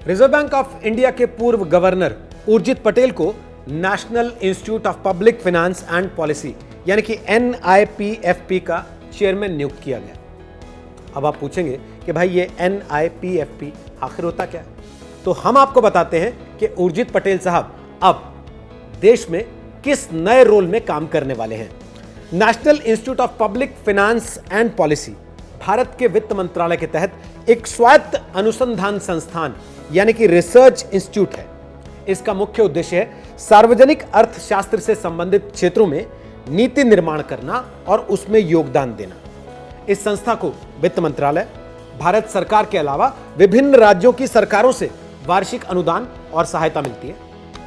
Reserve bank of India के पूर्व governor Urjit Patel को national institute of public finance and policy यानी कि NIPFP का चेयरमैन नियुक्त किया गया। अब आप पूछेंगे कि भाई ये NIPFP आखिर होता क्या है? तो हम आपको बताते हैं कि उर्जित पटेल साहब अब देश में किस नए रोल में काम करने वाले हैं। National institute of public finance and policy Bharat के वित्त मंत्रालय के तहत एक स्वायत्त अनुसंधान संस्थान यानी कि रिसर्च इंस्टीट्यूट है। इसका मुख्य उद्देश्य है सार्वजनिक अर्थशास्त्र से संबंधित क्षेत्रों में नीति निर्माण करना और उसमें योगदान देना। इस संस्था को वित्त मंत्रालय, भारत सरकार के अलावा विभिन्न राज्यों की सरकारों से वार्षिक अनुदान और सहायता मिलती है।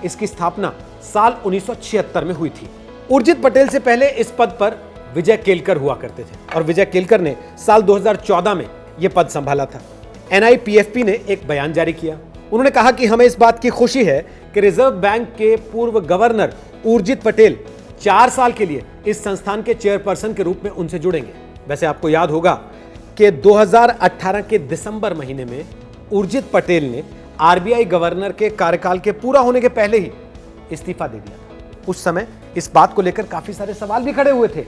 इसकी स्थापना साल 1976 में हुई थी। उर्जित पटेल से पहले इस पद पर विजय केलकर हुआ करते थे और विजय केलकर ने साल 2014 में यह पद संभाला था। NIPFP ने एक बयान जारी किया। उन्होंने कहा कि हमें इस बात की खुशी है कि रिजर्व बैंक के पूर्व गवर्नर उर्जित पटेल 4 साल के लिए इस संस्थान के चेयरपर्सन के रूप में उनसे जुड़ेंगे। वैसे आपको याद होगा कि 2018 के दिसंबर महीने में उर्जित पटेल ने RBI गवर्नर के कार्यकाल के पूरा होने के पहले ही इस्तीफा दे दिया था। उस समय इस बात को लेकर काफी सारे सवाल भी खड़े हुए थे।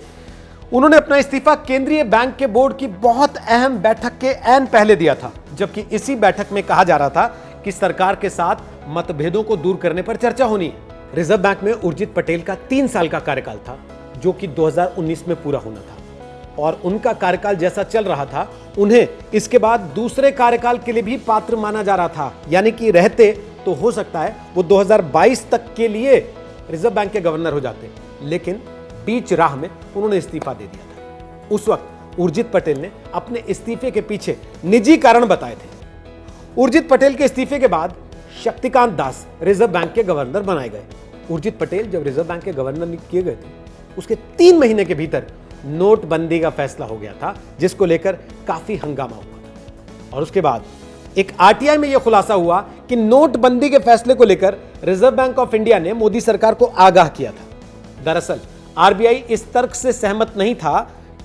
उन्होंने अपना इस्तीफा केंद्रीय बैंक के बोर्ड की बहुत अहम बैठक के ऐन पहले दिया था, जबकि इसी बैठक में कहा जा रहा था कि सरकार के साथ मतभेदों को दूर करने पर चर्चा होनी है। रिजर्व बैंक में उर्जित पटेल का 3 साल का कार्यकाल था, जो कि 2019 में पूरा होना था और उनका कार्यकाल जैसा चल रहा था, उन्हें इसके बाद दूसरे कार्यकाल के लिए भी पात्र माना जा रहा था। यानी कि रहते तो हो सकता है वो 2022 तक के लिए रिजर्व बैंक के गवर्नर हो जाते, लेकिन बीच राह में उन्होंने इस्तीफा दे दिया था। उस वक्त उर्जित पटेल ने अपने इस्तीफे के पीछे निजी कारण बताए थे। उर्जित पटेल के इस्तीफे के बाद शक्तिकांत दास रिजर्व बैंक के गवर्नर बनाए गए। उर्जित पटेल जब रिजर्व बैंक के गवर्नर नियुक्त किए गए थे, उसके 3 महीने के भीतर नोटबंदी का फैसला हो गया था, जिसको लेकर काफी हंगामा हुआ था। और उसके बाद एक RTI में यह खुलासा हुआ कि नोटबंदी के फैसले को लेकर रिजर्व बैंक ऑफ इंडिया ने मोदी सरकार को आगाह किया था। दरअसल RBI इस तर्क से सहमत नहीं था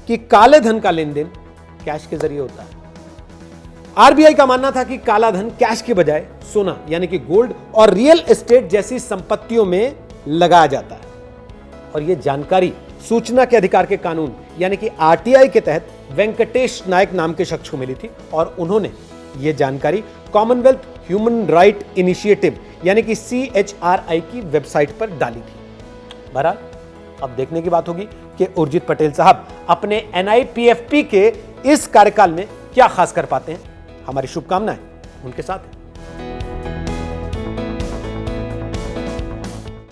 कि काले धन का लेन देन कैश के जरिए होता है। RBI का मानना था कि काला धन कैश के बजाय सोना यानी कि गोल्ड और रियल एस्टेट जैसी संपत्तियों में लगाया जाता है। और यह जानकारी सूचना के अधिकार के कानून यानी कि RTI के तहत वेंकटेश नायक नाम के शख्स को मिली थी और उन्होंने यह जानकारी कॉमनवेल्थ ह्यूमन राइट इनिशिएटिव यानी कि CHRI की वेबसाइट पर डाली थी। बहरहाल अब देखने की बात होगी कि उर्जित पटेल साहब अपने NIPFP के इस कार्यकाल में क्या खास कर पाते हैं। हमारी शुभकामनाएं उनके साथ हैं।